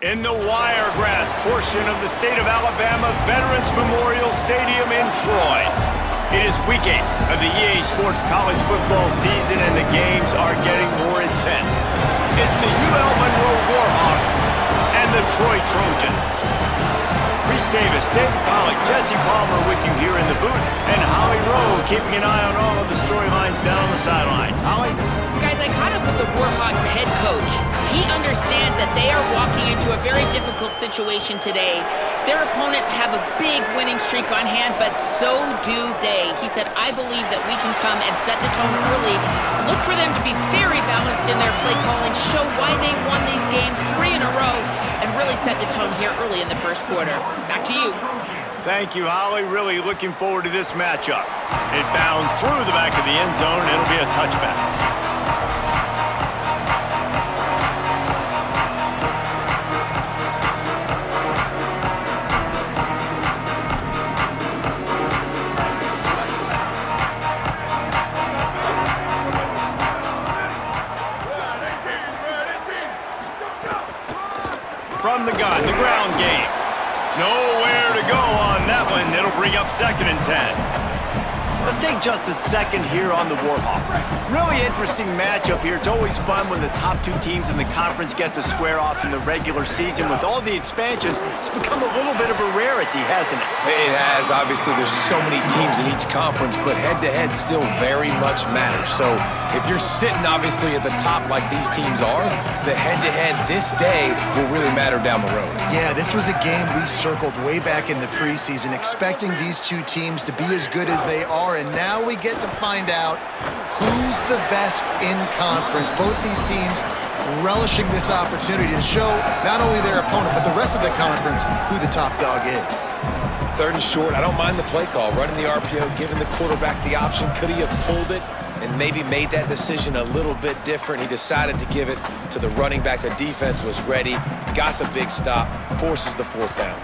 in the Wiregrass portion of the state of Alabama Veterans Memorial Stadium in Troy. It is week 8 of the EA Sports College football season, and the games are getting more intense. It's the UL Monroe Warhawks and the Troy Trojans. Reese Davis, David Pollock, Jesse Palmer with you here in the booth, and Holly Rowe keeping an eye on all of the storylines down on the sidelines. Holly? Guys, I caught up with the Warhawks head coach. He understands that they are walking into a very difficult situation today. Their opponents have a big winning streak on hand, but so do they. He said, I believe that we can come and set the tone early. Look for them to be very balanced in their play calling, show why they've won these games 3 in a row, and really set the tone here early in the first quarter. Back to you. Thank you, Holly. Really looking forward to this matchup. It bounds through the back of the end zone, and it'll be a touchback. From the gun, the ground game. Nowhere to go on that one. It'll bring up 2nd and 10. Let's take just a second here on the Warhawks. Really interesting matchup here. It's always fun when the top 2 teams in the conference get to square off in the regular season. With all the expansion, it's become a little bit of a rarity, hasn't it? It has. Obviously, there's so many teams in each conference, but head-to-head still very much matters. So if you're sitting, obviously, at the top like these teams are, the head-to-head this day will really matter down the road. Yeah, this was a game we circled way back in the preseason, expecting these 2 teams to be as good as they are, and now we get to find out who's the best in conference. Both these teams relishing this opportunity to show not only their opponent, but the rest of the conference who the top dog is. 3rd and short, I don't mind the play call. Running the RPO, giving the quarterback the option. Could he have pulled it and maybe made that decision a little bit different? He decided to give it to the running back. The defense was ready, got the big stop, forces the 4th down.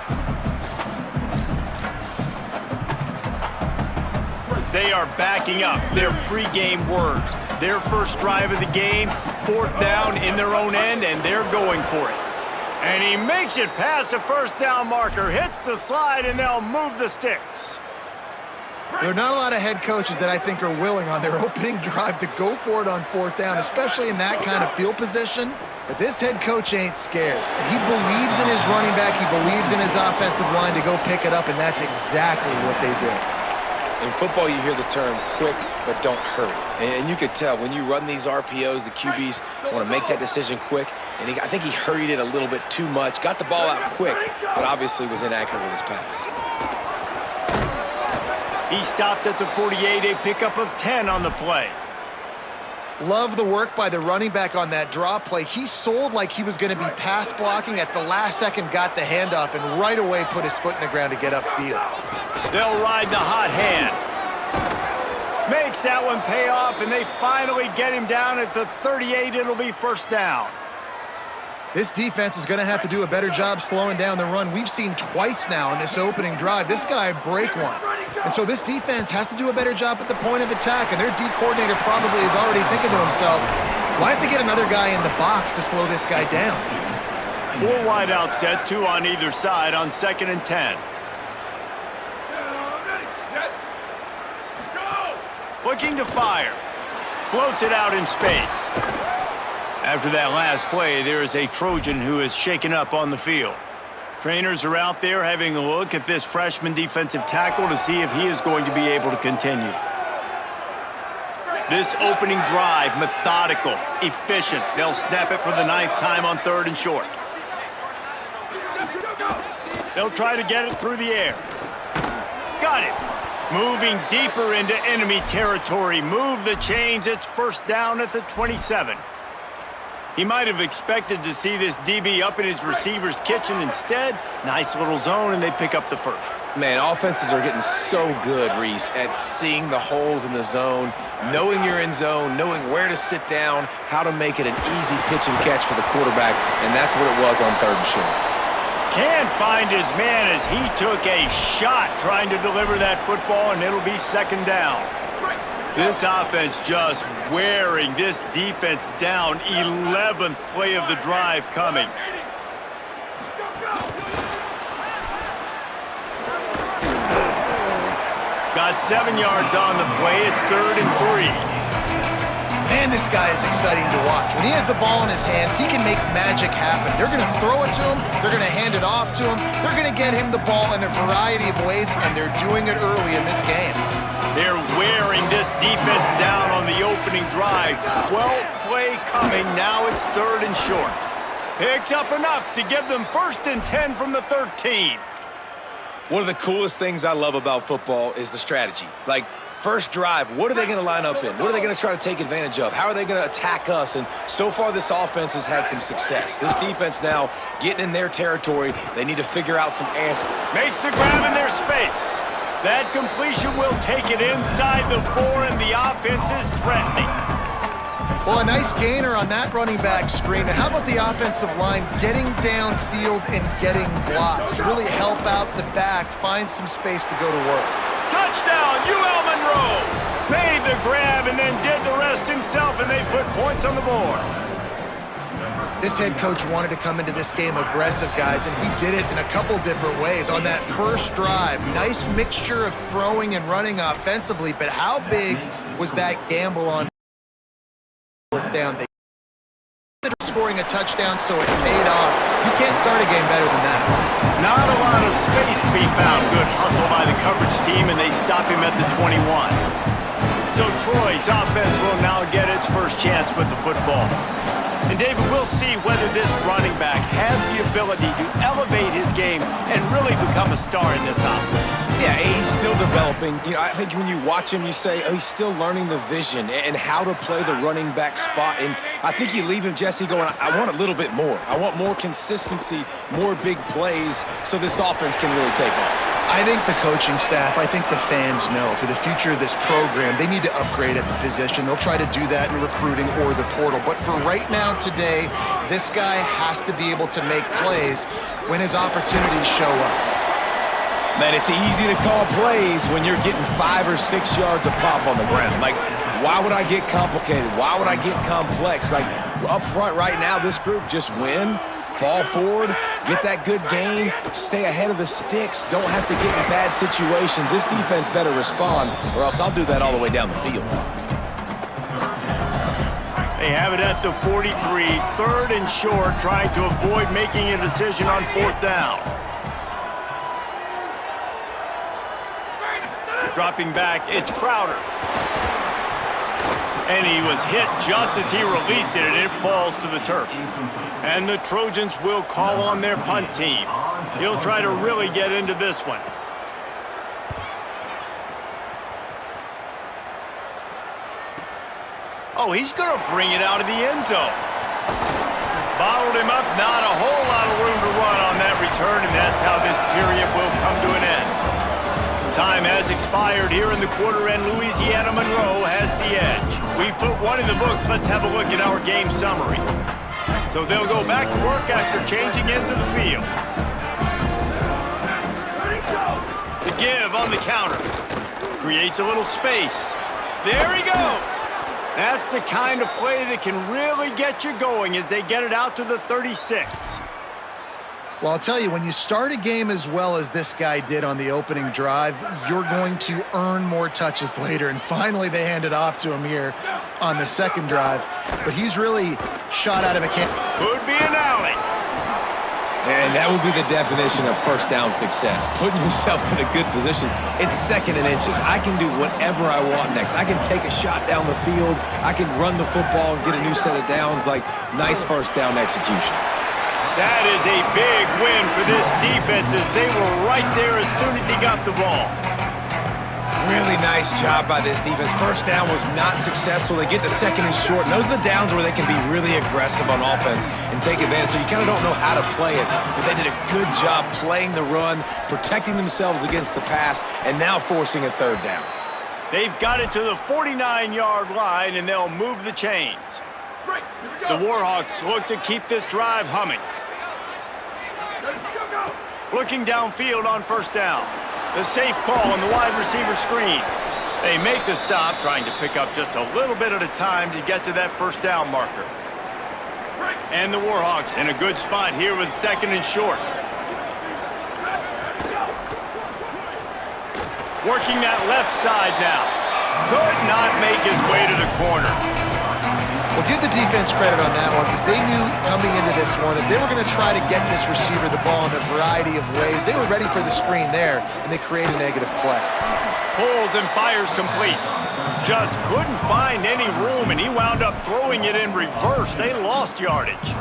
They are backing up their pregame words. Their first drive of the game, 4th down in their own end, and they're going for it. And he makes it past the 1st down marker, hits the slide, and they'll move the sticks. There are not a lot of head coaches that I think are willing on their opening drive to go for it on 4th down, especially in that kind of field position. But this head coach ain't scared. He believes in his running back. He believes in his offensive line to go pick it up, and that's exactly what they did. In football, you hear the term quick, but don't hurry. And you could tell when you run these RPOs, the QBs want to make that decision quick. And I think he hurried it a little bit too much, got the ball out quick, but obviously was inaccurate with his pass. He stopped at the 48, a pickup of 10 on the play. Love the work by the running back on that draw play. He sold like he was going to be pass blocking. At the last second, got the handoff, and right away put his foot in the ground to get upfield. They'll ride the hot hand. Makes that one pay off, and they finally get him down at the 38. It'll be 1st down. This defense is going to have to do a better job slowing down the run. We've seen twice now in this opening drive this guy break one. And so this defense has to do a better job at the point of attack, and their D coordinator probably is already thinking to himself, well, I have to get another guy in the box to slow this guy down. 4 wide out set, 2 on either side on 2nd and 10. Looking to fire. Floats it out in space. After that last play, there is a Trojan who is shaken up on the field. Trainers are out there having a look at this freshman defensive tackle to see if he is going to be able to continue. This opening drive, methodical, efficient. They'll snap it for the 9th time on 3rd and short. They'll try to get it through the air. Got it. Moving deeper into enemy territory. Move the chains. It's 1st down at the 27. He might have expected to see this DB up in his receiver's kitchen. Instead, nice little zone, and they pick up the 1st. Man, offenses are getting so good, Reese, at seeing the holes in the zone, knowing you're in zone, knowing where to sit down, how to make it an easy pitch and catch for the quarterback, and that's what it was on 3rd and short. Can't find his man as he took a shot trying to deliver that football, and it'll be 2nd down. This offense just wearing this defense down. 11th play of the drive coming. Got 7 yards on the play. It's 3rd and 3. Man, this guy is exciting to watch. When he has the ball in his hands, he can make magic happen. They're going to throw it to him. They're going to hand it off to him. They're going to get him the ball in a variety of ways, and they're doing it early in this game. They're wearing this defense down on the opening drive. 12 play coming. Now it's 3rd and short. Picks up enough to give them 1st and 10 from the 13. One of the coolest things I love about football is the strategy. Like, first drive, what are they going to line up in? What are they going to try to take advantage of? How are they going to attack us? And so far, this offense has had some success. This defense now getting in their territory. They need to figure out some answers. Makes the grab in their space. That completion will take it inside the 4, and the offense is threatening. Well, a nice gainer on that running back screen. Now, how about the offensive line getting downfield and getting blocks to really help out the back, find some space to go to work? Touchdown, UL Monroe! Made the grab and then did the rest himself, and they put points on the board. This head coach wanted to come into this game aggressive, guys, and he did it in a couple different ways. On that first drive, nice mixture of throwing and running offensively, but how big was that gamble on 4th down? They ended up scoring a touchdown, so it paid off. You can't start a game better than that. Not a lot of space to be found. Good hustle by the coverage team, and they stop him at the 21. So Troy's offense will now get its first chance with the football. And David, we'll see whether this running back has the ability to elevate his game and really become a star in this offense. Yeah, he's still developing. You know, I think when you watch him, you say, oh, he's still learning the vision and how to play the running back spot. And I think you leave him, Jesse, going, I want a little bit more. I want more consistency, more big plays so this offense can really take off. I think the coaching staff, I think the fans know for the future of this program, they need to upgrade at the position. They'll try to do that in recruiting or the portal. But for right now, today, this guy has to be able to make plays when his opportunities show up. Man, it's easy to call plays when you're getting 5 or 6 yards of pop on the ground. Like, why would I get complicated? Why would I get complex? Like, up front right now, this group just win, fall forward, get that good gain, stay ahead of the sticks, don't have to get in bad situations. This defense better respond, or else I'll do that all the way down the field. They have it at the 43, 3rd and short, trying to avoid making a decision on 4th down. Dropping back, it's Crowder. And he was hit just as he released it, and it falls to the turf. And the Trojans will call on their punt team. He'll try to really get into this one. Oh, he's going to bring it out of the end zone. Bottled him up, not a whole lot of room to run on that return, and that's how this period will come to an end. Time has expired here in the quarter, and Louisiana Monroe has the edge. We've put one in the books. Let's have a look at our game summary. So they'll go back to work after changing into the field. The give on the counter. Creates a little space. There he goes. That's the kind of play that can really get you going as they get it out to the 36. Well, I'll tell you, when you start a game as well as this guy did on the opening drive, you're going to earn more touches later. And finally, they hand it off to him here on the second drive. But he's really shot out of a can. Could be an alley. And that would be the definition of first down success. Putting yourself in a good position. It's 2nd and inches. I can do whatever I want next. I can take a shot down the field. I can run the football and get a new set of downs. Like, nice first down execution. That is a big win for this defense as they were right there as soon as he got the ball. Really nice job by this defense. First down was not successful. They get to 2nd and short. And those are the downs where they can be really aggressive on offense and take advantage. So you kind of don't know how to play it. But they did a good job playing the run, protecting themselves against the pass, and now forcing a 3rd down. They've got it to the 49-yard line, and they'll move the chains. The Warhawks look to keep this drive humming. Looking downfield on 1st down. The safe call on the wide receiver screen. They make the stop, trying to pick up just a little bit at a time to get to that 1st down marker. And the Warhawks in a good spot here with 2nd and short. Working that left side now. Could not make his way to the corner. Well, give the defense credit on that one because they knew coming into this one that they were going to try to get this receiver the ball in a variety of ways. They were ready for the screen there, and they create a negative play. Pulls and fires complete. Just couldn't find any room, and he wound up throwing it in reverse. They lost yardage.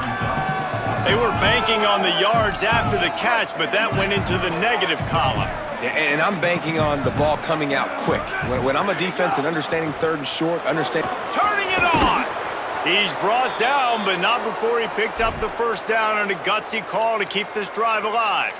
They were banking on the yards after the catch, but that went into the negative column. And I'm banking on the ball coming out quick. When I'm a defense and understanding 3rd and short, Turning it on! He's brought down, but not before he picks up the 1st down on a gutsy call to keep this drive alive.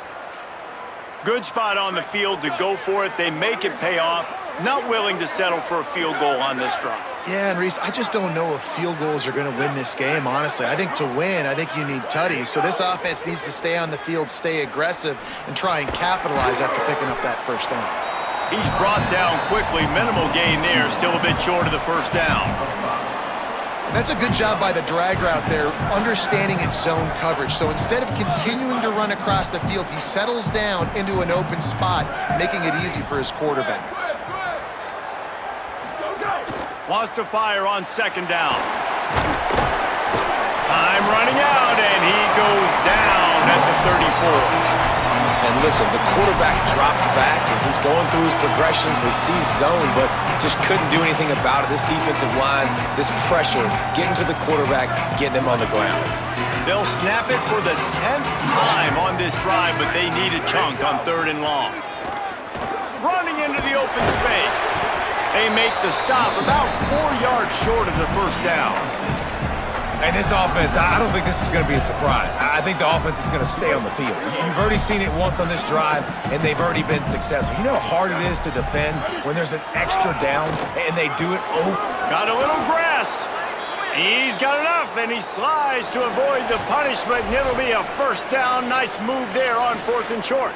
Good spot on the field to go for it. They make it pay off. Not willing to settle for a field goal on this drive. Yeah, and Reese, I just don't know if field goals are going to win this game, honestly. I think to win, I think you need tutties. So this offense needs to stay on the field, stay aggressive, and try and capitalize after picking up that 1st down. He's brought down quickly. Minimal gain there. Still a bit short of the 1st down. That's a good job by the drag route there, understanding its zone coverage. So instead of continuing to run across the field, he settles down into an open spot, making it easy for his quarterback. Wants to fire on 2nd down. Time running out, and he goes down at the 34. and listen, the quarterback drops back, and he's going through his progressions. We see zone, but just couldn't do anything about it. This defensive line, this pressure, getting to the quarterback, getting him on the ground. They'll snap it for the 10th time on this drive, but they need a chunk on 3rd and long. Running into the open space. They make the stop about 4 yards short of the 1st down. And this offense, I don't think this is going to be a surprise. I think the offense is going to stay on the field. You've already seen it once on this drive, and they've already been successful. You know how hard it is to defend when there's an extra down, and they do it over. Got a little grass. He's got enough, and he slides to avoid the punishment, and it'll be a 1st down. Nice move there on 4th and short.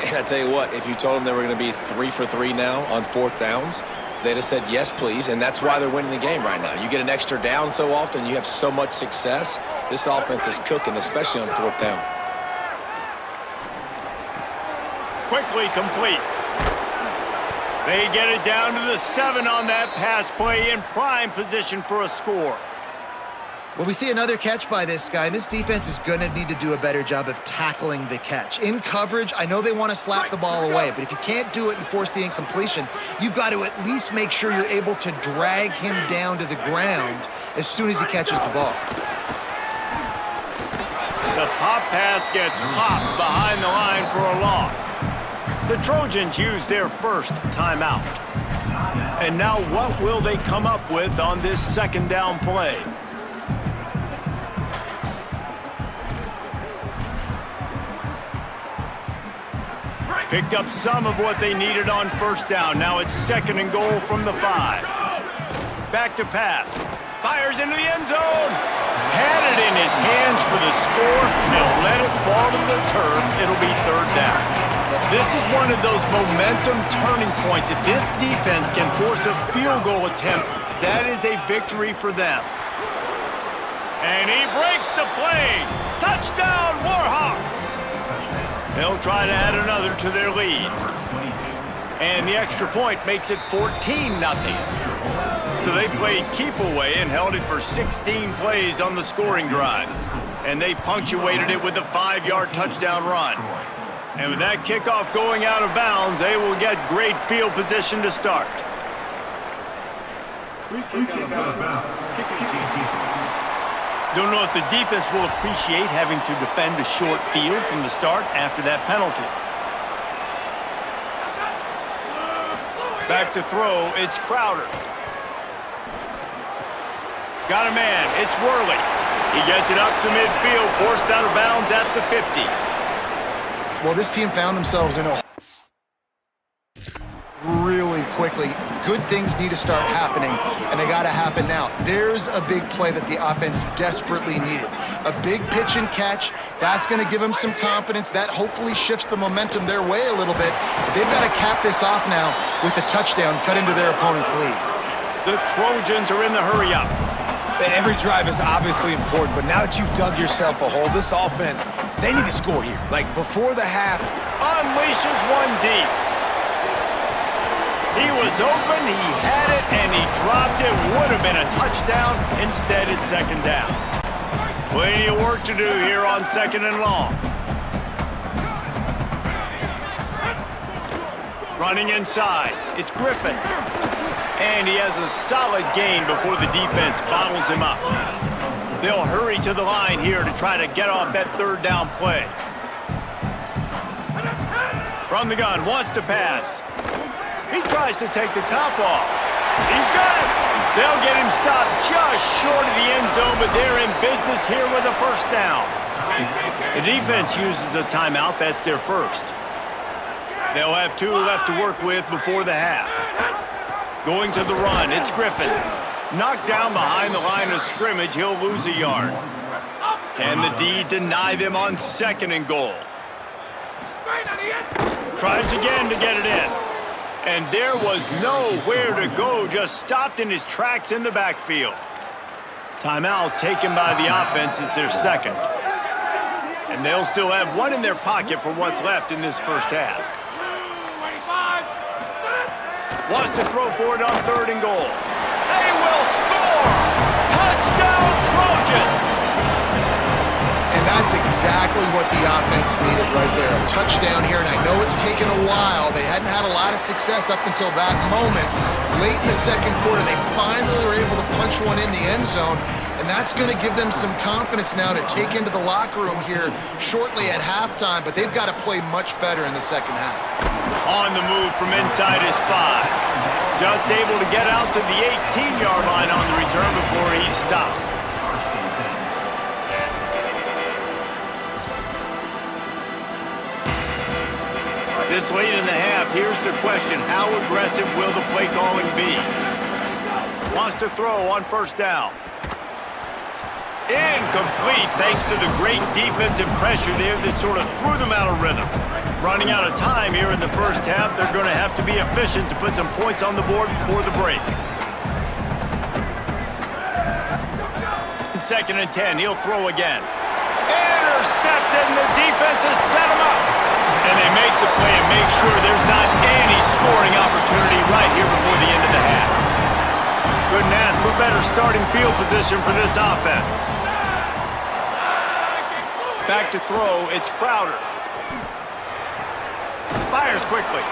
And I tell you what, if you told them they were going to be 3 for 3 now on 4th downs, they'd have said, yes, please, and that's why they're winning the game right now. You get an extra down so often, you have so much success. This offense is cooking, especially on 4th down. Quickly complete. They get it down to the 7 on that pass play, in prime position for a score. Well, we see another catch by this guy. This defense is going to need to do a better job of tackling the catch. In coverage, I know they want to slap the ball away, but if you can't do it and force the incompletion, you've got to at least make sure you're able to drag him down to the ground as soon as he catches the ball. The pop pass gets popped behind the line for a loss. The Trojans use their first timeout. And now what will they come up with on this 2nd down play? Picked up some of what they needed on 1st down. Now it's 2nd and goal from the 5. Back to pass. Fires into the end zone. Had it in his hands for the score. He'll let it fall to the turf. It'll be 3rd down. This is one of those momentum turning points. If this defense can force a field goal attempt, that is a victory for them. And he breaks the play. Touchdown, Warhawks! They'll try to add another to their lead. And the extra point makes it 14-0. So they played keep away and held it for 16 plays on the scoring drive. And they punctuated it with a 5-yard touchdown run. And with that kickoff going out of bounds, they will get great field position to start. Free kick out of bounds. Kicking team. Don't know if the defense will appreciate having to defend a short field from the start after that penalty. Back to throw, it's Crowder. Got a man, it's Worley. He gets it up to midfield, forced out of bounds at the 50. Well, this team found themselves in a really quickly. Good things need to start happening, and they got to happen now. There's a big play that the offense desperately needed. A big pitch and catch. That's going to give them some confidence. That hopefully shifts the momentum their way a little bit. They've got to cap this off now with a touchdown cut into their opponent's lead. The Trojans are in the hurry-up. Every drive is obviously important, but now that you've dug yourself a hole, this offense, they need to score here. Like, before the half. Unleashes one deep. He was open, he had it, and he dropped it. Would have been a touchdown. Instead, it's second down. Plenty of work to do here on second and long. Running inside, it's Griffin. And he has a solid gain before the defense bottles him up. They'll hurry to the line here to try to get off that third down play. From the gun, wants to pass. He tries to take the top off. He's got it. They'll get him stopped just short of the end zone, but they're in business here with a first down. The defense uses a timeout. That's their first. They'll have 2 left to work with before the half. Going to the run, it's Griffin. Knocked down behind the line of scrimmage, he'll lose a yard. Can the D deny them on second and goal? Tries again to get it in. And there was nowhere to go, just stopped in his tracks in the backfield. Timeout taken by the offense is their second. And they'll still have 1 in their pocket for what's left in this first half. Wants to throw for it on third and goal. They will score! Touchdown Trojans! And that's exactly what the offense needed right there. A touchdown here, and I know it's taken a while. They hadn't had a lot of success up until that moment. Late in the second quarter, they finally were able to punch one in the end zone, and that's going to give them some confidence now to take into the locker room here shortly at halftime, but they've got to play much better in the second half. On the move from inside his 5. Just able to get out to the 18-yard line on the return before he stopped. This late in the half, here's the question. How aggressive will the play calling be? Wants to throw on first down. Incomplete thanks to the great defensive pressure there that sort of threw them out of rhythm. Running out of time here in the first half, they're going to have to be efficient to put some points on the board before the break. Second and 10, he'll throw again. Intercepted, and the defense has set him up. And they make the play and make sure there's not any scoring opportunity right here before the end of the half. Couldn't ask for better starting field position for this offense. Back to throw, it's Crowder. Fires quickly.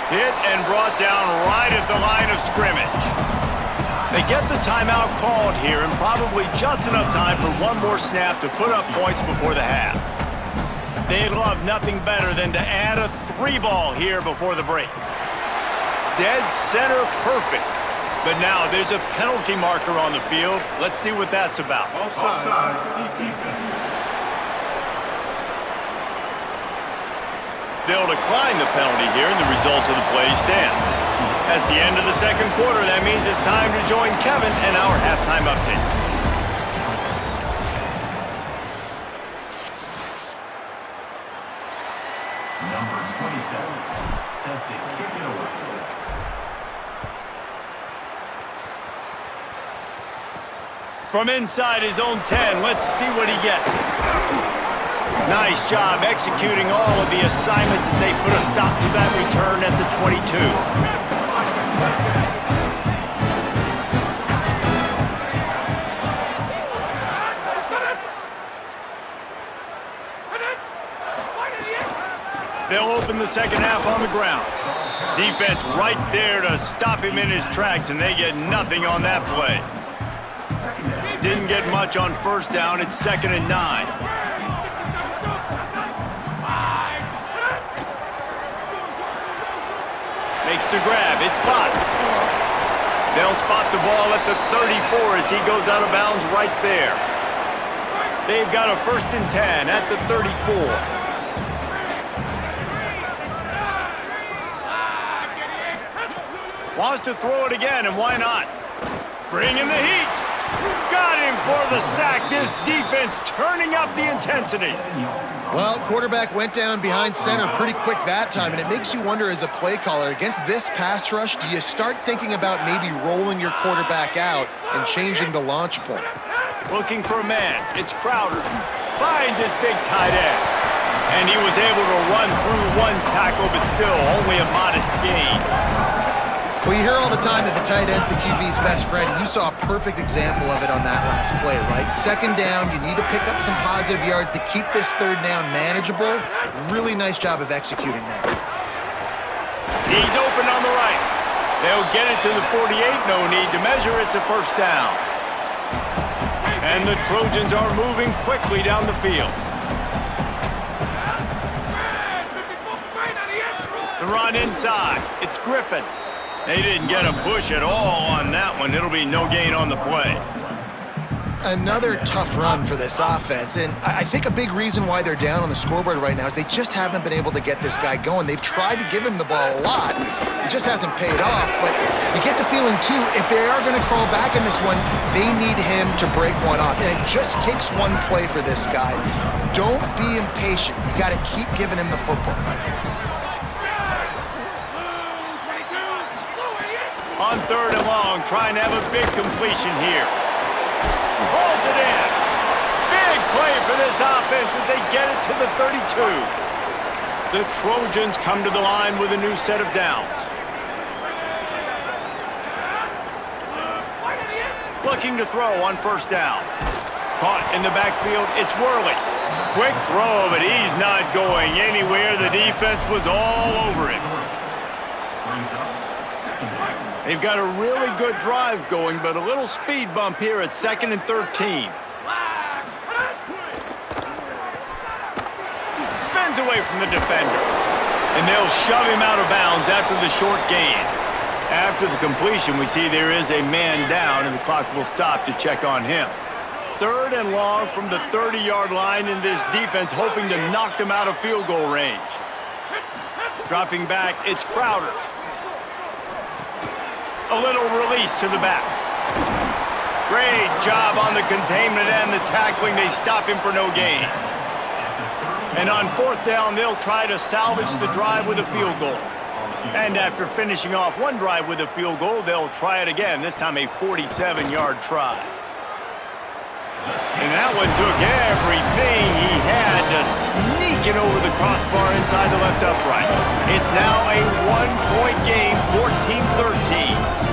Hit and brought down right at the line of scrimmage. They get the timeout called here and probably just enough time for one more snap to put up points before the half. They'd love nothing better than to add a 3-ball here before the break. Dead center perfect. But now there's a penalty marker on the field. Let's see what that's about. Offside. They'll decline the penalty here, and the result of the play stands. That's the end of the second quarter. That means it's time to join Kevin and our halftime update. Number 27, set to kick it away. From inside his own 10, let's see what he gets. Nice job executing all of the assignments as they put a stop to that return at the 22. They'll open the second half on the ground. Defense right there to stop him in his tracks, and they get nothing on that play. Didn't get much on first down. It's 2nd and 9. Makes the grab. It's Bott. They'll spot the ball at the 34 as he goes out of bounds right there. They've got a 1st and 10 at the 34. Wants to throw it again, and why not? Bring in the heat. Got him for the sack. This defense turning up the intensity. Well, quarterback went down behind center pretty quick that time, and it makes you wonder as a play caller, against this pass rush, do you start thinking about maybe rolling your quarterback out and changing the launch point? Looking for a man. It's Crowder. Finds his big tight end. And he was able to run through one tackle, but still only a modest gain. Well, you hear all the time that the tight end's the QB's best friend. You saw a perfect example of it on that last play, right? Second down, you need to pick up some positive yards to keep this third down manageable. Really nice job of executing that. He's open on the right. They'll get it to the 48. No need to measure. It's a first down. And the Trojans are moving quickly down the field. The run inside. It's Griffin. They didn't get a push at all on that one. It'll be no gain on the play. Another tough run for this offense, and I think a big reason why they're down on the scoreboard right now is they just haven't been able to get this guy going. They've tried to give him the ball a lot. It just hasn't paid off, but you get the feeling, too, if they are going to crawl back in this one, they need him to break one off, and it just takes one play for this guy. Don't be impatient. You got to keep giving him the football. On third and long, trying to have a big completion here. Pulls it in. Big play for this offense as they get it to the 32. The Trojans come to the line with a new set of downs. Looking to throw on first down. Caught in the backfield, it's Worley. Quick throw, but he's not going anywhere. The defense was all over him. They've got a really good drive going, but a little speed bump here at 2nd and 13. Spins away from the defender. And they'll shove him out of bounds after the short gain. After the completion, we see there is a man down, and the clock will stop to check on him. Third and long from the 30-yard line, in this defense hoping to knock them out of field goal range. Dropping back, it's Crowder. A little release to the back. Great job on the containment and the tackling. They stop him for no gain. And on fourth down, they'll try to salvage the drive with a field goal. And after finishing off one drive with a field goal, they'll try it again, this time a 47-yard try. And that one took everything he had to sneak it over the crossbar inside the left upright. It's now a one-point game, 14-13.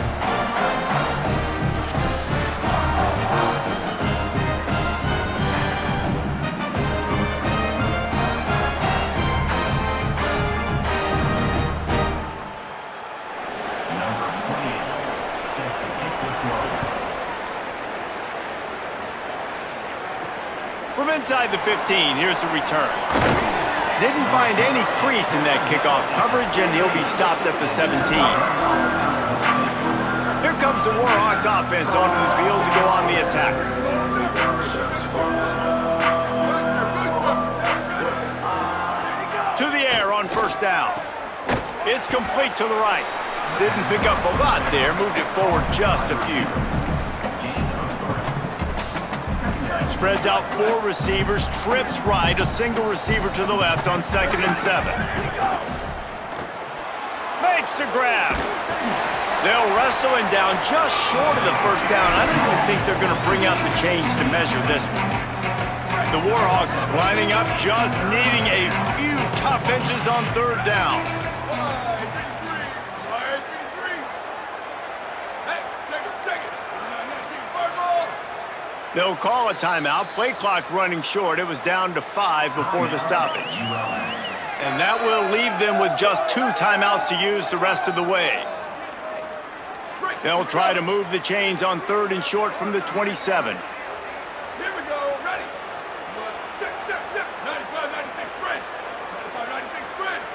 From inside the 15, here's the return. Didn't find any crease in that kickoff coverage, and he'll be stopped at the 17. Here comes the Warhawks offense onto the field to go on the attack. To the air on first down. It's complete to the right. Didn't pick up a lot there, moved it forward just a few. Spreads out four receivers, trips right, a single receiver to the left on 2nd and 7. Makes the grab. They'll wrestle him down just short of the first down. I don't even think they're going to bring out the chains to measure this one. The Warhawks lining up, just needing a few tough inches on third down. They'll call a timeout. Play clock running short. It was down to 5 before the stoppage. And that will leave them with just 2 timeouts to use the rest of the way. They'll try to move the chains on third and short from the 27. Here we go. Ready. Zip. 95, 96 bridge. 95, 96 bridge.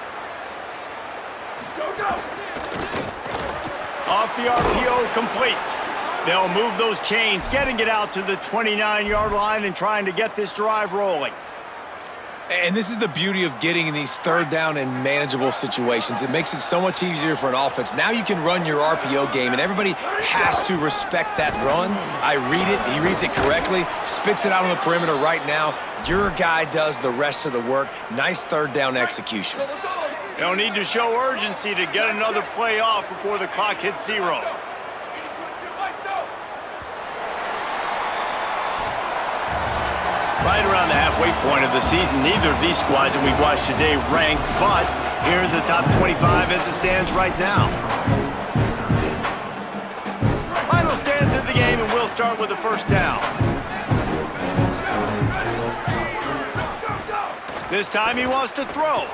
Go. Off the RPO, complete. They'll move those chains, getting it out to the 29-yard line and trying to get this drive rolling. And this is the beauty of getting in these third down and manageable situations. It makes it so much easier for an offense. Now you can run your RPO game, and everybody has to respect that run. I read it. He reads it correctly, spits it out on the perimeter right now. Your guy does the rest of the work. Nice third down execution. They'll need to show urgency to get another play off before the clock hits 0. Right around the halfway point of the season, neither of these squads that we've watched today ranked, but here's the top 25 as it stands right now. Final stands of the game, and we'll start with the first down. This time he wants to throw.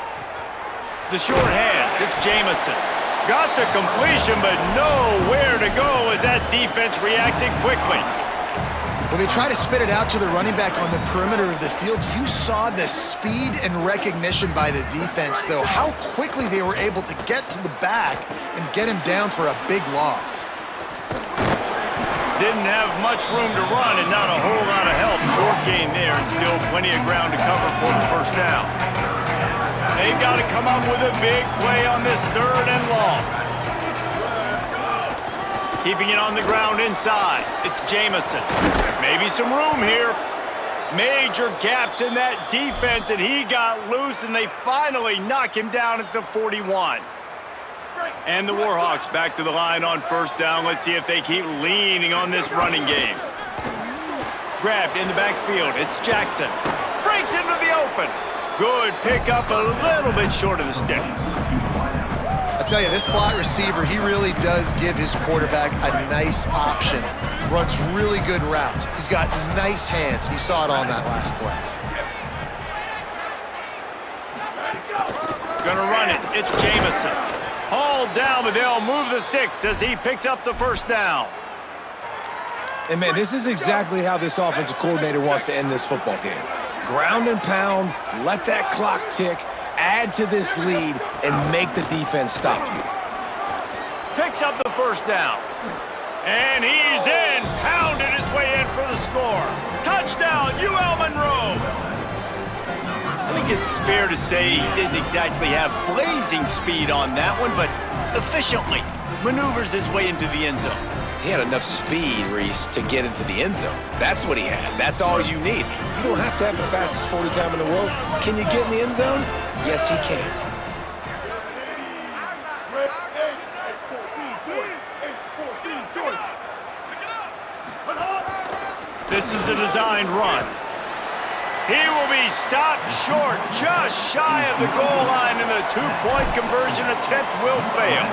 The short hands, it's Jamison. Got the completion, but nowhere to go as that defense reacted quickly. Well, they try to spit it out to the running back on the perimeter of the field. You saw the speed and recognition by the defense, though, how quickly they were able to get to the back and get him down for a big loss. Didn't have much room to run and not a whole lot of help. Short gain there and still plenty of ground to cover for the first down. They've got to come up with a big play on this third and long. Keeping it on the ground inside. It's Jamison. Maybe some room here. Major gaps in that defense, and he got loose, and they finally knock him down at the 41. And the Warhawks back to the line on first down. Let's see if they keep leaning on this running game. Grabbed in the backfield. It's Jackson. Breaks into the open. Good pickup, a little bit short of the sticks. I tell you, this slot receiver, he really does give his quarterback a nice option. Runs really good routes. He's got nice hands. You saw it on that last play. Gonna run it. It's Jamison. Hauled down, but they'll move the sticks as he picks up the first down. And, man, this is exactly how this offensive coordinator wants to end this football game. Ground and pound, let that clock tick, add to this lead, and make the defense stop you. Picks up the first down. And he's in. Pounded his way in for the score. Touchdown, UL Monroe. I think it's fair to say he didn't exactly have blazing speed on that one, but efficiently maneuvers his way into the end zone. He had enough speed, Reese, to get into the end zone. That's what he had. That's all you need. You don't have to have the fastest 40 time in the world. Can you get in the end zone? Yes, he can. This is a designed run. He will be stopped short, just shy of the goal line, and the two-point conversion attempt will fail.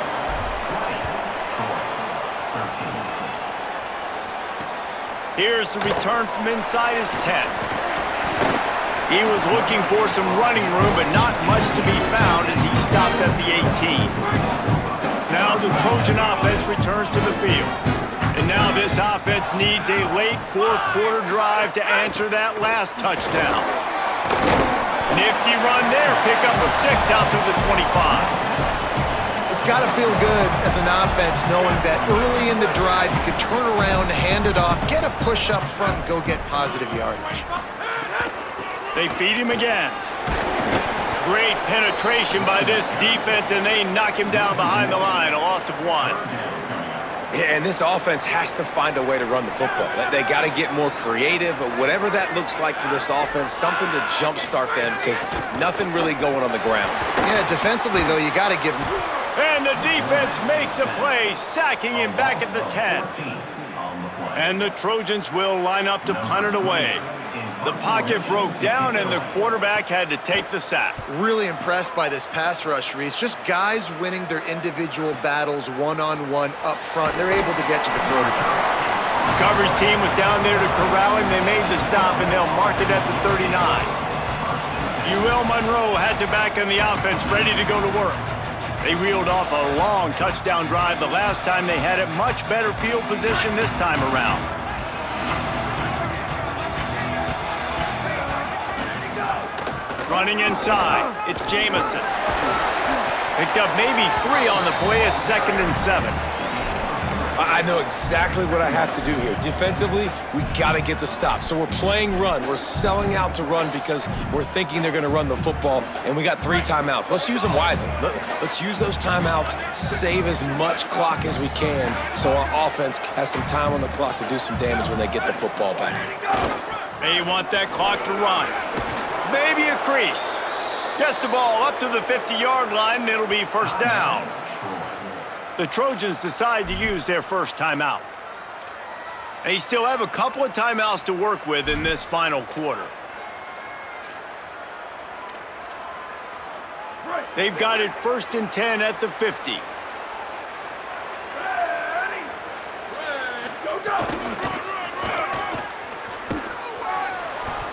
Here's the return from inside his 10. He was looking for some running room, but not much to be found as he stopped at the 18. Now the Trojan offense returns to the field. And now this offense needs a late fourth quarter drive to answer that last touchdown. Nifty run there, pickup of 6 out to the 25. It's got to feel good as an offense knowing that early in the drive you can turn around, hand it off, get a push up front, and go get positive yardage. They feed him again. Great penetration by this defense, and they knock him down behind the line, a loss of 1. Yeah, and this offense has to find a way to run the football. They got to get more creative, whatever that looks like for this offense, something to jumpstart them because nothing really going on the ground. Yeah, defensively, though, you got to give them. And the defense makes a play, sacking him back at the 10. And the Trojans will line up to punt it away. The pocket broke down, and the quarterback had to take the sack. Really impressed by this pass rush, Reese. Just guys winning their individual battles one-on-one up front. They're able to get to the quarterback. The coverage team was down there to corral him. They made the stop, and they'll mark it at the 39. UL Monroe has it back on the offense, ready to go to work. They reeled off a long touchdown drive the last time they had it. Much better field position this time around. Running inside, it's Jamison. Picked up maybe 3 on the play at 2nd and 7. I know exactly what I have to do here. Defensively, we got to get the stop. So we're playing run. We're selling out to run because we're thinking they're going to run the football, and we got 3 timeouts. Let's use them wisely. Let's use those timeouts, save as much clock as we can so our offense has some time on the clock to do some damage when they get the football back. They want that clock to run. Maybe a crease. Gets the ball up to the 50-yard line, and it'll be first down. The Trojans decide to use their first timeout. They still have a couple of timeouts to work with in this final quarter. They've got it 1st and 10 at the 50.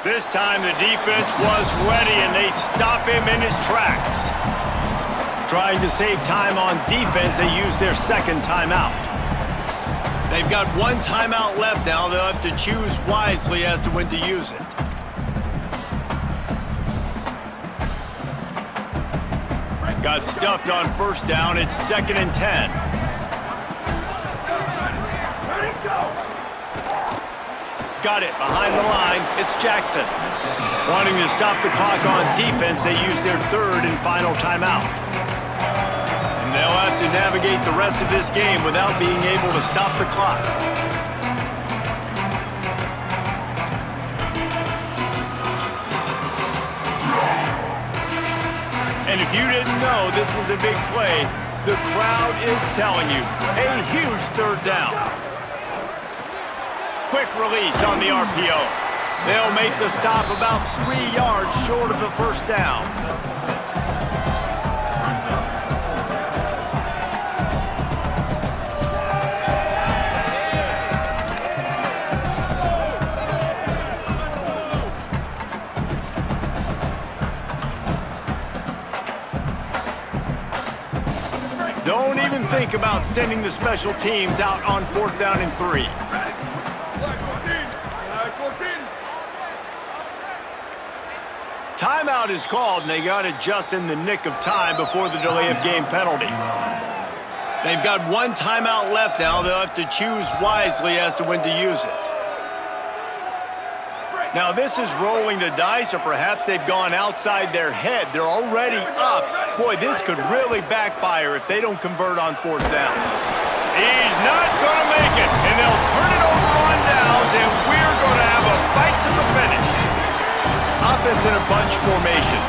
This time the defense was ready, and they stop him in his tracks. Trying to save time on defense, they use their second timeout. They've got 1 timeout left now. They'll have to choose wisely as to when to use it. Got stuffed on first down. It's 2nd and 10. Got it behind the line. It's Jackson. Wanting to stop the clock on defense, they use their 3rd and final timeout. And they'll have to navigate the rest of this game without being able to stop the clock. And if you didn't know this was a big play, the crowd is telling you, a huge 3rd down. Quick release on the RPO. They'll make the stop about 3 yards short of the first down. Don't even think about sending the special teams out on 4th down and 3. Timeout is called, and they got it just in the nick of time before the delay of game penalty. They've got 1 timeout left now. They'll have to choose wisely as to when to use it. Now, this is rolling the dice, or perhaps they've gone outside their head. They're already up. Boy, this could really backfire if they don't convert on 4th down. He's not going to make it, and they'll turn it over on downs, and we're going to have a fight to the finish. Offense in a bunch formation.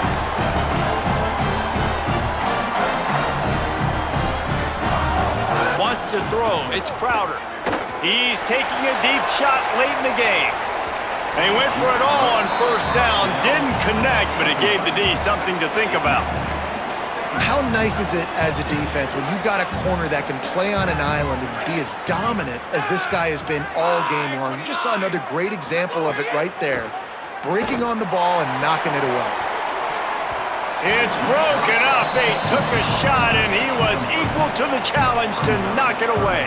Wants to throw. It's Crowder. He's taking a deep shot late in the game. They went for it all on 1st down. Didn't connect, but it gave the D something to think about. How nice is it as a defense when you've got a corner that can play on an island and be as dominant as this guy has been all game long? You just saw another great example of it right there. Breaking on the ball and knocking it away. It's broken up. They took a shot, and he was equal to the challenge to knock it away.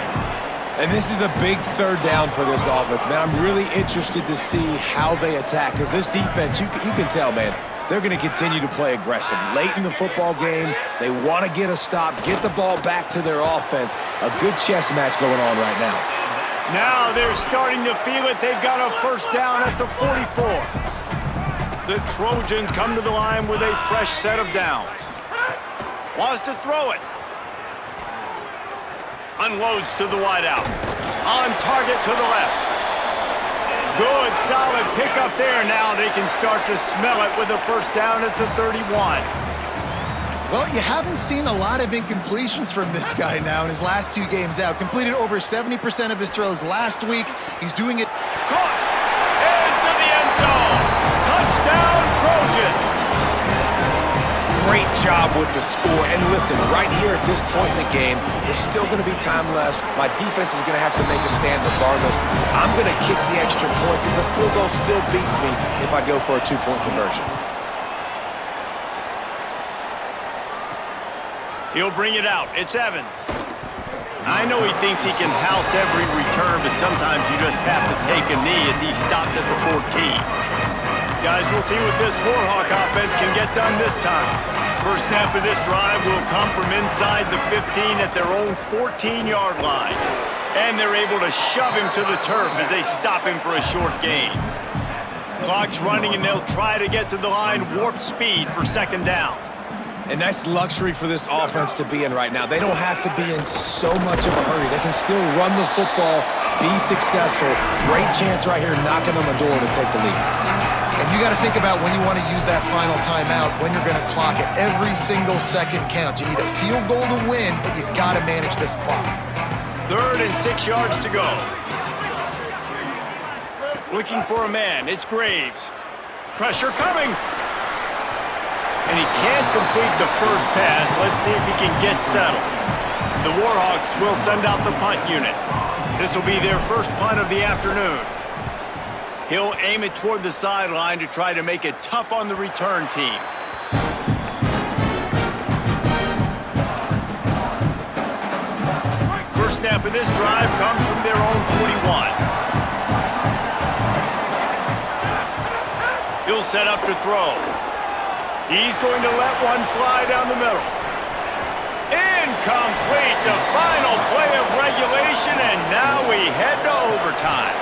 And this is a big 3rd down for this offense, man. I'm really interested to see how they attack, because this defense, you can tell, man, they're going to continue to play aggressive. Late in the football game, they want to get a stop, get the ball back to their offense. A good chess match going on right now. Now they're starting to feel it. They've got a 1st down at the 44. The Trojans come to the line with a fresh set of downs. Wants to throw it. Unloads to the wideout. On target to the left. Good, solid pickup there. Now they can start to smell it with a 1st down at the 31. Well, you haven't seen a lot of incompletions from this guy now in his last 2 games out. Completed over 70% of his throws last week. He's doing it. Caught. Into the end zone. Touchdown, Trojans. Great job with the score. And listen, right here at this point in the game, there's still going to be time left. My defense is going to have to make a stand regardless. I'm going to kick the extra point because the field goal still beats me if I go for a 2-point conversion. He'll bring it out. It's Evans. I know he thinks he can house every return, but sometimes you just have to take a knee as he stopped at the 14. Guys, we'll see what this Warhawk offense can get done this time. First snap of this drive will come from inside the 15 at their own 14-yard line. And they're able to shove him to the turf as they stop him for a short gain. Clock's running, and they'll try to get to the line warp speed for second down. And that's luxury for this offense to be in right now. They don't have to be in so much of a hurry. They can still run the football, be successful. Great chance right here knocking on the door to take the lead. And you got to think about when you want to use that final timeout, when you're going to clock it. Every single second counts. You need a field goal to win, but you got to manage this clock. 3rd and 6 yards to go. Looking for a man. It's Graves. Pressure coming. And he can't complete the first pass. Let's see if he can get settled. The Warhawks will send out the punt unit. This will be their first punt of the afternoon. He'll aim it toward the sideline to try to make it tough on the return team. First snap of this drive comes from their own 41. He'll set up to throw. He's going to let one fly down the middle. Incomplete, the final play of regulation, and now we head to overtime.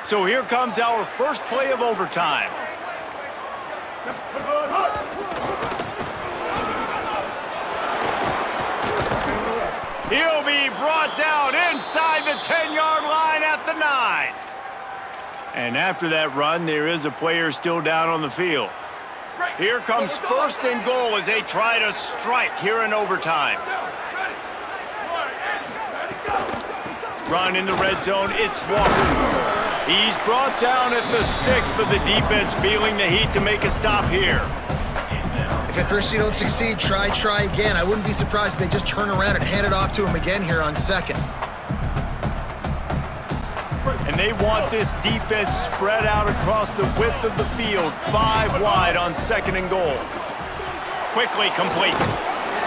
So here comes our first play of overtime. He'll be brought down inside the 10-yard line at the 9. And after that run, there is a player still down on the field. Here comes 1st and goal as they try to strike here in overtime. Run in the red zone, it's Walker. He's brought down at the 6, but the defense feeling the heat to make a stop here. If at first you don't succeed, try again. I wouldn't be surprised if they just turn around and hand it off to him again here on 2nd. And they want this defense spread out across the width of the field, 5 wide on 2nd and goal. Quickly complete.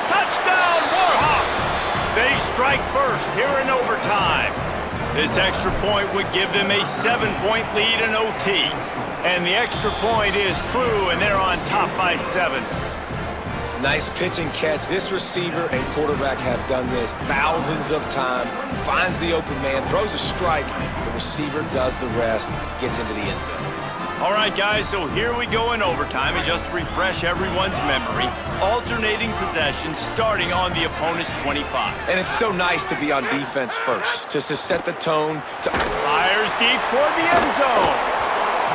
Touchdown, Warhawks! They strike first here in overtime. This extra point would give them a 7-point lead in OT. And the extra point is true, and they're on top by 7. Nice pitch and catch. This receiver and quarterback have done this thousands of times. Finds the open man, throws a strike. The receiver does the rest, gets into the end zone. All right, guys, so here we go in overtime. And just to refresh everyone's memory, alternating possessions starting on the opponent's 25. And it's so nice to be on defense first, just to set the tone. Fires deep toward the end zone.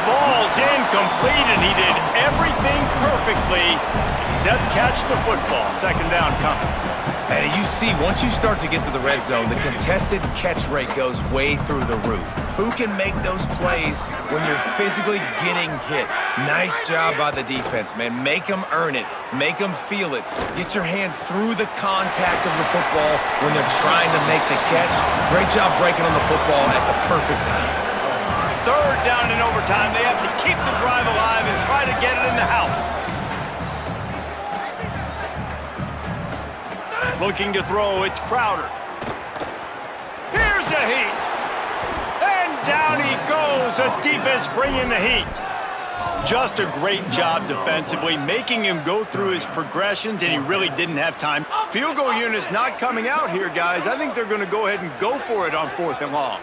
Falls incomplete, and he did everything perfectly except catch the football. 2nd down coming. And you see, once you start to get to the red zone, the contested catch rate goes way through the roof. Who can make those plays when you're physically getting hit? Nice job by the defense, man. Make them earn it. Make them feel it. Get your hands through the contact of the football when they're trying to make the catch. Great job breaking on the football at the perfect time. 3rd down in overtime. They have to keep the drive alive and try to get it in the house. Looking to throw, it's Crowder. Here's the heat. And down he goes. The defense bringing the heat. Just a great job defensively, making him go through his progressions, and he really didn't have time. Field goal unit's not coming out here, guys. I think they're going to go ahead and go for it on 4th and long.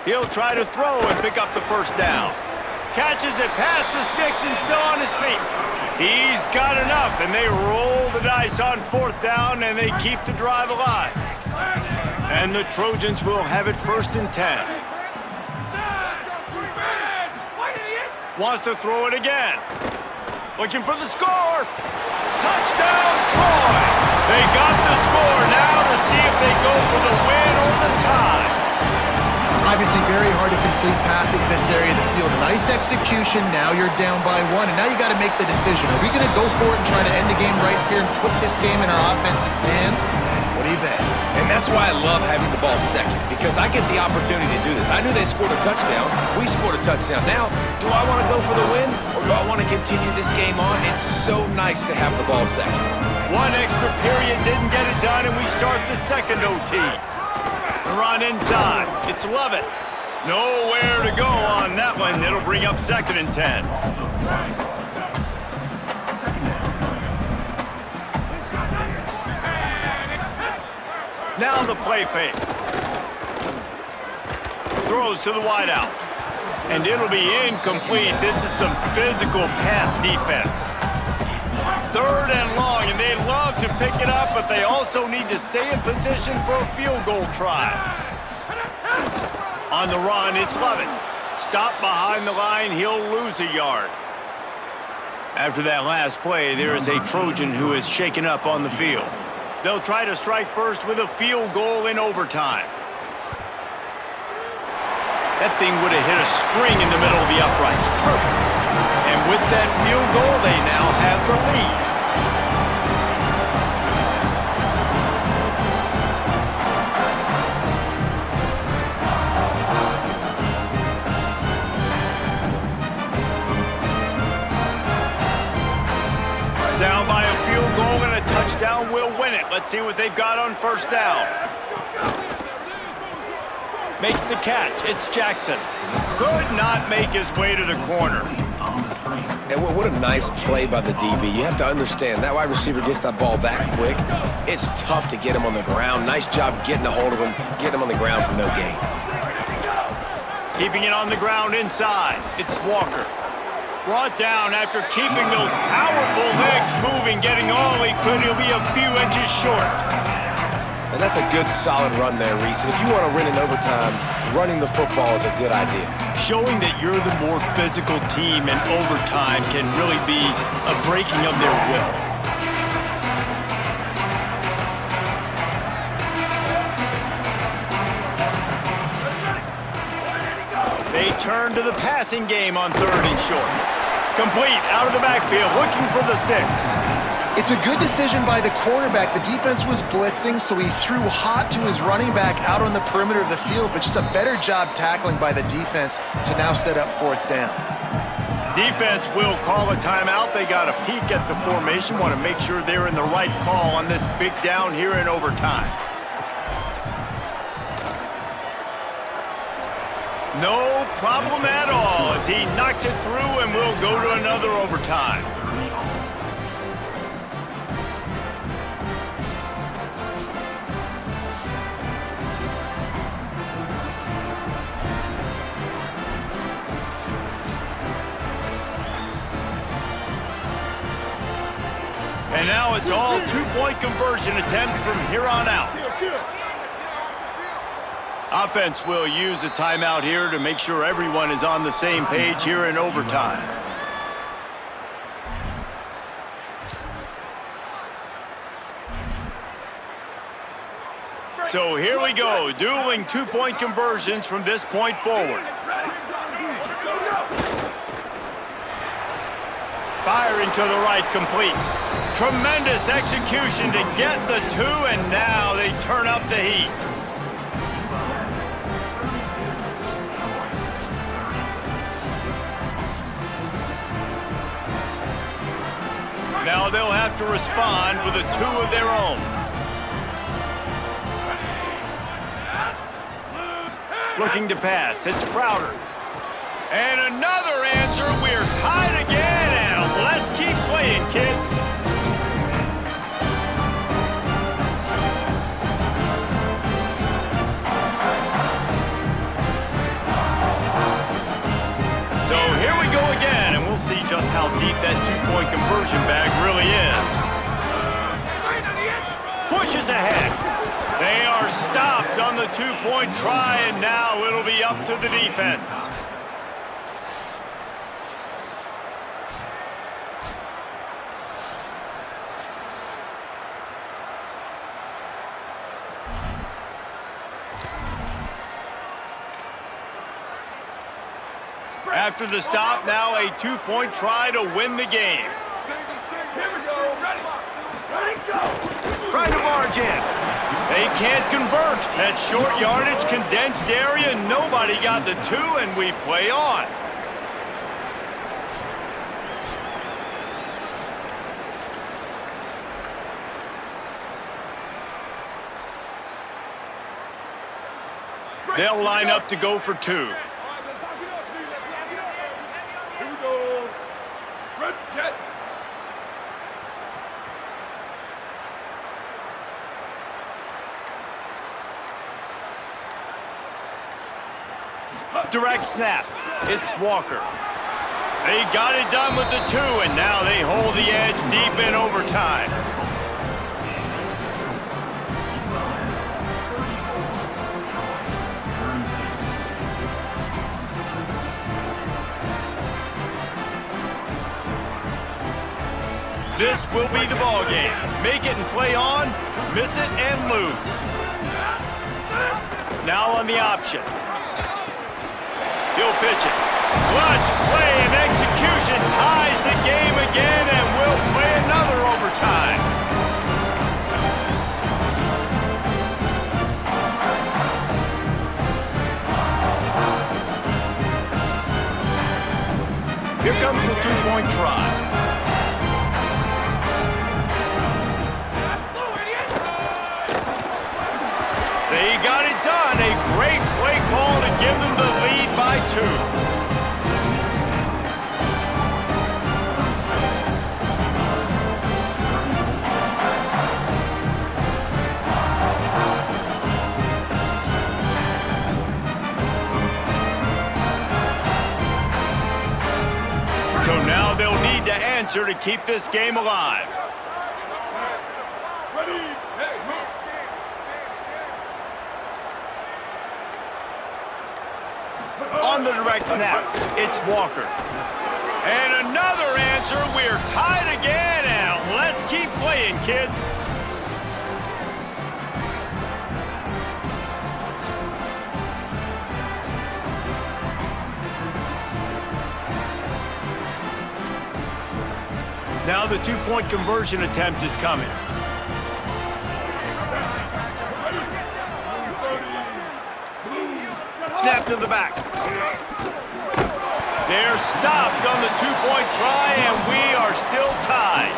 He'll try to throw and pick up the first down. Catches it past the sticks and still on his feet. He's got enough, and they roll the dice on 4th down, and they keep the drive alive. And the Trojans will have it 1st and 10. Wants to throw it again. Looking for the score. Touchdown, Troy! They got the score now to see if they go for the win or the tie. Obviously very hard to incomplete passes this area of the field. Nice execution. Now you're down by 1, and now you got to make the decision. Are we going to go for it and try to end the game right here and put this game in our offense's hands? What do you think? And that's why I love having the ball second, because I get the opportunity to do this. I knew they scored a touchdown. We scored a touchdown. Now, do I want to go for the win, or do I want to continue this game on? It's so nice to have the ball second. One extra period didn't get it done, and we start the second OT. The run inside. It's Lovett. Nowhere to go on that one. It'll bring up 2nd and 10. Now the play fake. Throws to the wideout. And it'll be incomplete. This is some physical pass defense. 3rd and long, and they love to pick it up, but they also need to stay in position for a field goal try. On the run, it's Lovett. Stopped behind the line, he'll lose a yard. After that last play, there is a Trojan who is shaken up on the field. They'll try to strike first with a field goal in overtime. That thing would have hit a string in the middle of the uprights. Perfect. And with that field goal, they now have the lead. Down by a field goal and a touchdown will win it. Let's see what they've got on 1st down. Makes the catch. It's Jackson. Could not make his way to the corner. And what a nice play by the DB. You have to understand, that wide receiver gets that ball that quick. It's tough to get him on the ground. Nice job getting a hold of him, getting him on the ground for no gain. Keeping it on the ground inside. It's Walker. Brought down after keeping those powerful legs moving, getting all he could. He'll be a few inches short. And that's a good, solid run there, Reese. And if you want to win in overtime, running the football is a good idea. Showing that you're the more physical team in overtime can really be a breaking of their will. They turn to the passing game on 3rd and short. Complete out of the backfield, looking for the sticks. It's a good decision by the quarterback. The defense was blitzing, so he threw hot to his running back out on the perimeter of the field, but just a better job tackling by the defense to now set up 4th down. Defense will call a timeout. They got a peek at the formation, want to make sure they're in the right call on this big down here in overtime. No problem at all as he knocks it through, and we'll go to another overtime. And now it's all 2-point conversion attempts from here on out. Offense will use a timeout here to make sure everyone is on the same page here in overtime. So here we go, dueling 2-point conversions from this point forward. Firing to the right, complete. Tremendous execution to get the 2, and now they turn up the heat. Now they'll have to respond with a 2 of their own. Looking to pass, it's Crowder. And another answer, we're tied again, and let's keep playing, kids. So here we go again, and we'll see just how deep that 2-point conversion bag really is. Pushes ahead. They are stopped on the 2-point try, and now it'll be up to the defense. After the stop, now a 2-point try to win the game. Here we go. Ready? Ready, go. Trying to barge in. They can't convert. That short yardage, condensed area, nobody got the 2, and we play on. They'll line up to go for 2. Here we go. Red jet. Direct snap. It's Walker. They got it done with the 2, and now they hold the edge deep in overtime. This will be the ball game. Make it and play on, miss it and lose. Now on the option. He'll pitch it. Clutch play and execution ties the game again, and we'll play another overtime. Here comes the 2-point try. They got it done. A great play call to give them the lead by 2. So now they'll need to answer to keep this game alive. Ready? Hey, move. On the direct snap, it's Walker. And another answer. We're tied again, and let's keep playing, kids. Now the 2-point conversion attempt is coming. Snap to the back. They're stopped on the 2-point try, and we are still tied.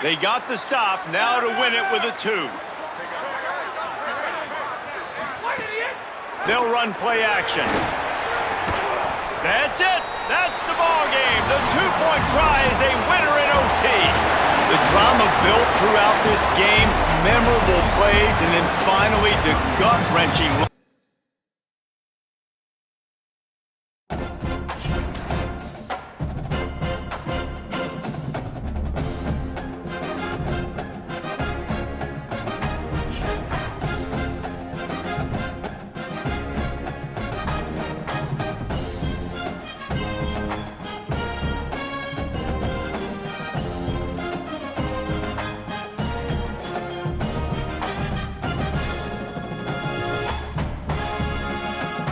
They got the stop, now to win it with a 2. They'll run play action. That's it. That's the ball game. The 2-point try is a winner in OT. The drama built throughout this game, memorable plays, and then finally the gut-wrenching